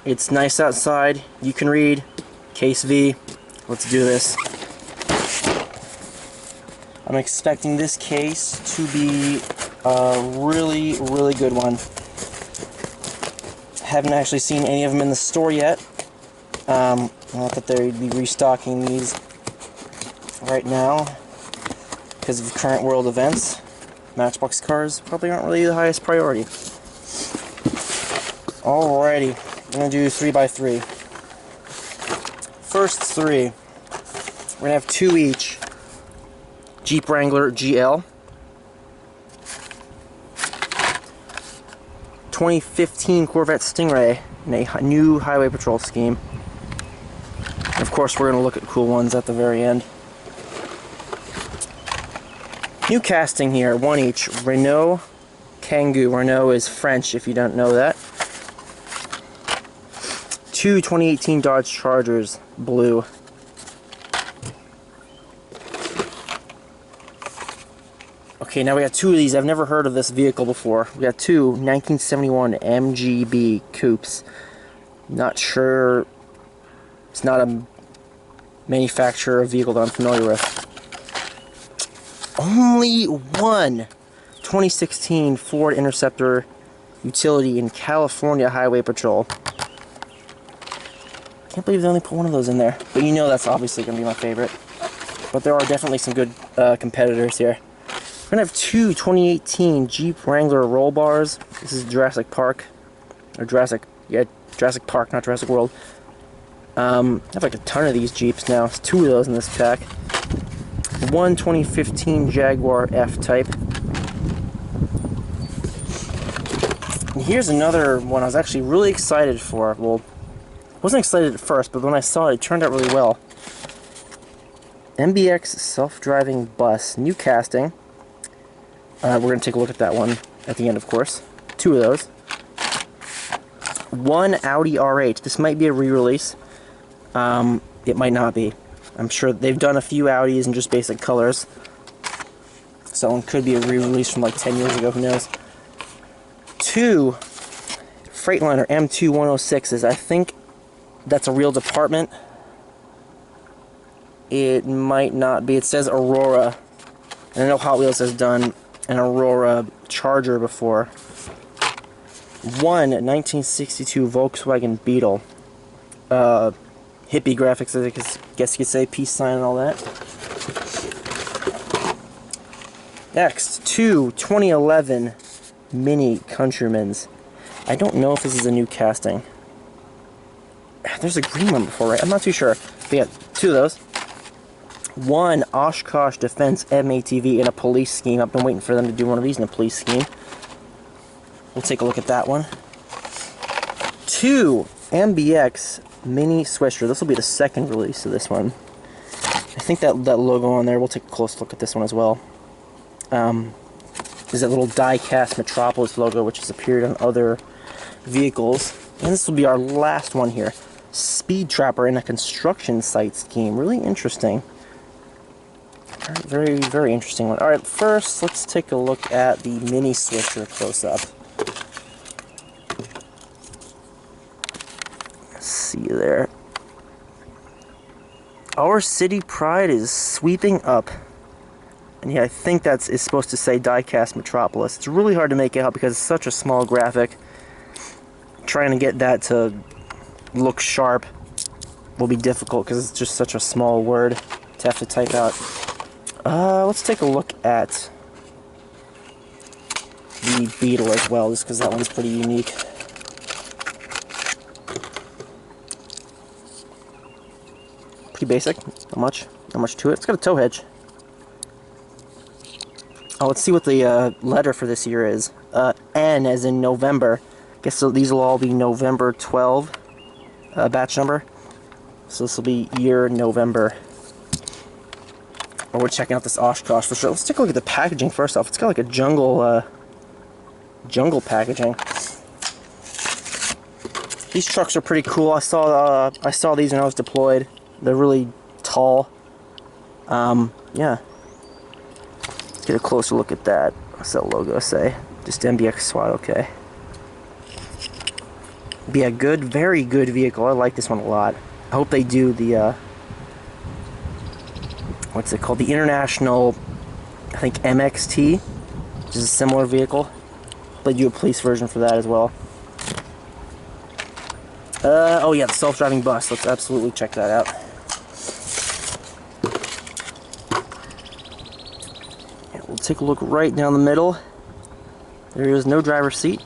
It's nice outside. You can read. Case V. Let's do this. I'm expecting this case to be a really, really good one. Haven't actually seen any of them in the store yet. Not that they'd be restocking these right now because of current world events. Matchbox cars probably aren't really the highest priority. Alrighty, I'm going to do 3x3. First three, we're going to have two each. Jeep Wrangler GL. 2015 Corvette Stingray in a new highway patrol scheme. And of course, we're going to look at cool ones at the very end. New casting here, one each. Renault Kangoo. Renault is French, if you don't know that. Two 2018 Dodge Chargers, blue. Okay, now we got two of these. I've never heard of this vehicle before. We got two 1971 MGB coupes. Not sure. It's not a manufacturer of vehicle that I'm familiar with. Only one 2016 Ford Interceptor utility in California Highway Patrol. Can't believe they only put one of those in there. But you know that's obviously going to be my favorite. But there are definitely some good competitors here. We're going to have two 2018 Jeep Wrangler roll bars. This is Jurassic Park. Or Jurassic Park, not Jurassic World. I have like a ton of these Jeeps now. There's two of those in this pack. One 2015 Jaguar F-Type. And here's another one I was actually really excited for. Well, wasn't excited at first, but when I saw it, it turned out really well. MBX self-driving bus, new casting. We're going to take a look at that one at the end, of course. Two of those. One Audi R8. This might be a re-release. It might not be. I'm sure they've done a few Audis in just basic colors. So one could be a re-release from like 10 years ago, who knows. Two Freightliner M2 106s. I think that's a real department. It might not be. It says Aurora. And I know Hot Wheels has done an Aurora Charger before. One 1962 Volkswagen Beetle. Hippie graphics, I guess you could say, peace sign and all that. Next, two 2011 Mini Countrymen's. I don't know if this is a new casting. There's a green one before, right? I'm not too sure. But yeah, two of those. One Oshkosh Defense MATV in a police scheme. I've been waiting for them to do one of these in a police scheme. We'll take a look at that one. Two MBX Mini Swisher. This will be the second release of this one. I think that logo on there, we'll take a close look at this one as well. There's that little die-cast Metropolis logo, which has appeared on other vehicles. And this will be our last one here. Speed Trapper in a construction site scheme. Really interesting. Very, very interesting one. Alright, first, let's take a look at the Mini Swisher close-up. See you there. Our city pride is sweeping up. And yeah, I think that is supposed to say die-cast Metropolis. It's really hard to make it out because it's such a small graphic. Trying to get that to look sharp will be difficult because it's just such a small word to have to type out. Let's take a look at the Beetle as well, just because that one's pretty unique. Pretty basic, not much to it. It's got a tow hitch. Oh, let's see what the letter for this year is. N as in November. Guess so these will all be November 12 batch number. So this will be year November. Oh, we're checking out this Oshkosh for sure. Let's take a look at the packaging first off. It's got like a jungle packaging. These trucks are pretty cool. I saw these when I was deployed. They're really tall. Yeah. Let's get a closer look at that. What's that logo say? Just MBX SWAT, okay. Be a good, very good vehicle. I like this one a lot. I hope they do the, what's it called? The International, I think, MXT, which is a similar vehicle. They do a police version for that as well. Oh yeah, the self-driving bus. Let's absolutely check that out. Yeah, we'll take a look right down the middle. There is no driver's seat.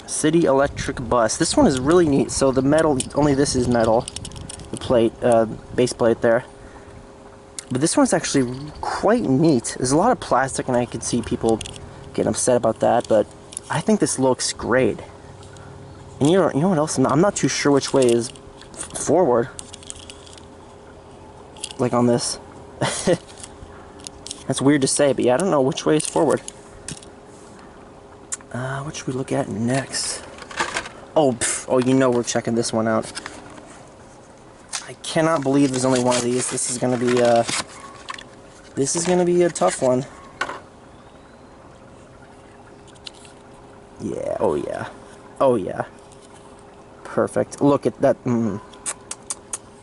City electric bus. This one is really neat. So the metal, only this is metal. The plate, base plate there. But this one's actually quite neat. There's a lot of plastic, and I can see people getting upset about that, but I think this looks great. And you know what else? I'm not too sure which way is forward. Like on this. That's weird to say, but yeah, I don't know which way is forward. What should we look at next? Oh, you know we're checking this one out. I cannot believe there's only one of these. This is gonna be a tough one. Yeah, oh yeah. Oh yeah. Perfect. Look at that.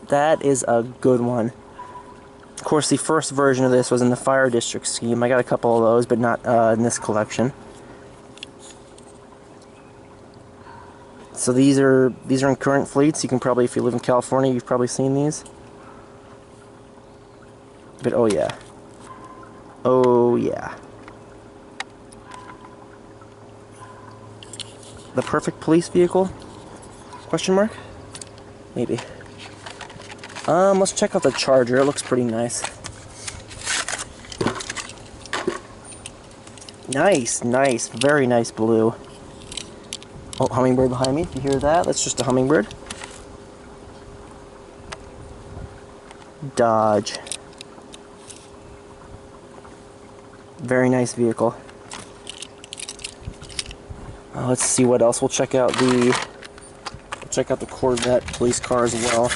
That is a good one. Of course, the first version of this was in the Fire District scheme. I got a couple of those, but not in this collection. So these are in current fleets. You can probably, if you live in California, you've probably seen these. But oh yeah. Oh yeah. The perfect police vehicle? Question mark? Maybe. Let's check out the Charger. It looks pretty nice. Nice, nice, very nice blue. Oh, hummingbird behind me. If you hear that, that's just a hummingbird. Dodge. Very nice vehicle. Let's see what else. We'll check out the Corvette police car as well.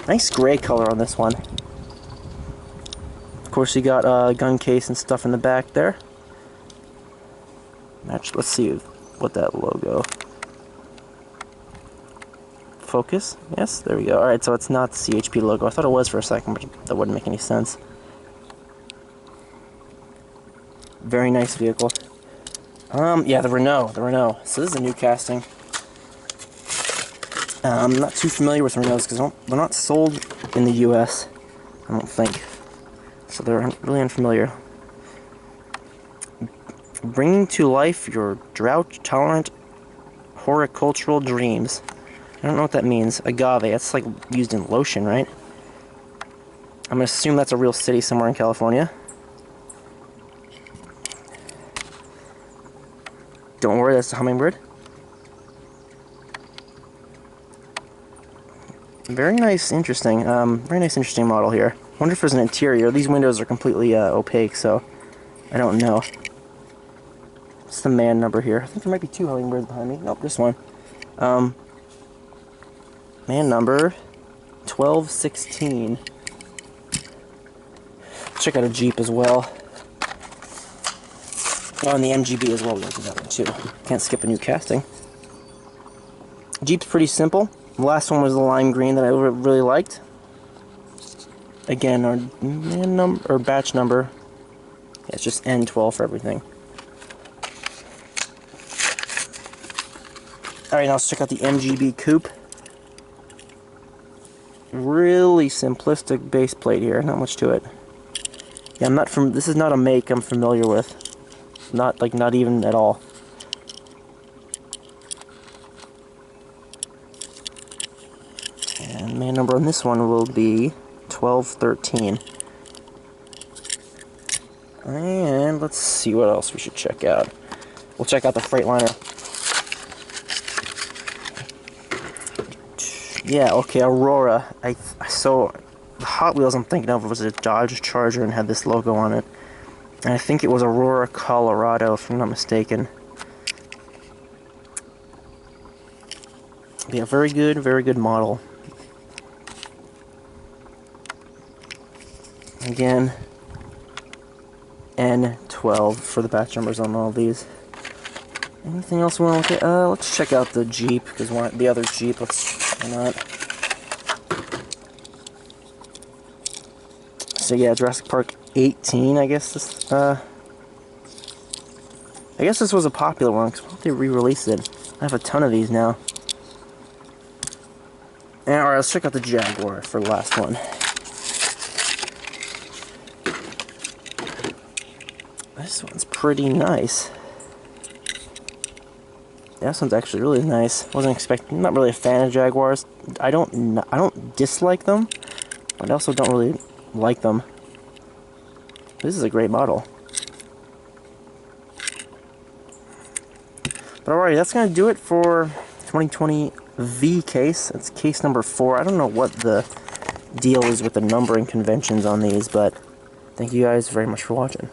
Nice gray color on this one. Of course, you got a gun case and stuff in the back there. Let's see what that logo. Focus. Yes, there we go. All right, so it's not the CHP logo. I thought it was for a second, but that wouldn't make any sense. Very nice vehicle. Yeah, the Renault. So this is a new casting. I'm not too familiar with Renaults because they're not sold in the U.S. I don't think. So they're really unfamiliar. Bringing to life your drought-tolerant horticultural dreams. I don't know what that means. Agave. That's like used in lotion, right? I'm gonna assume that's a real city somewhere in California. Don't worry, that's a hummingbird. Very nice, interesting. Very nice, interesting model here. Wonder if there's an interior. These windows are completely opaque, so I don't know. What's the man number here? I think there might be two hummingbirds behind me. Nope, just one. Man number 1216. Check out a Jeep as well. Oh, and the MGB as well. We'll do that one too. Can't skip a new casting. Jeep's pretty simple. The last one was the lime green that I really liked. Again, our man number or batch number. Yeah, it's just N12 for everything. Alright, now let's check out the MGB Coupe. Really simplistic base plate here, not much to it. Yeah, this is not a make I'm familiar with. Not even at all. And man number on this one will be 1213. And let's see what else we should check out. We'll check out the Freightliner. Yeah, okay, Aurora. So the Hot Wheels I'm thinking of was a Dodge Charger and had this logo on it. And I think it was Aurora, Colorado, if I'm not mistaken. Yeah, very good model. Again, N12 for the batch numbers on all these. Anything else we want to look at? Let's check out the Jeep, because the other Jeep, why not? So yeah, Jurassic Park 18, I guess this, I guess this was a popular one, because they re-released it. I have a ton of these now. And alright, let's check out the Jaguar for the last one. This one's pretty nice. Yeah, this one's actually really nice. Wasn't expecting. I'm not really a fan of Jaguars. I don't dislike them, but I also don't really like them. This is a great model. But alright, that's gonna do it for 2020 V case. It's case number 4. I don't know what the deal is with the numbering conventions on these, but thank you guys very much for watching.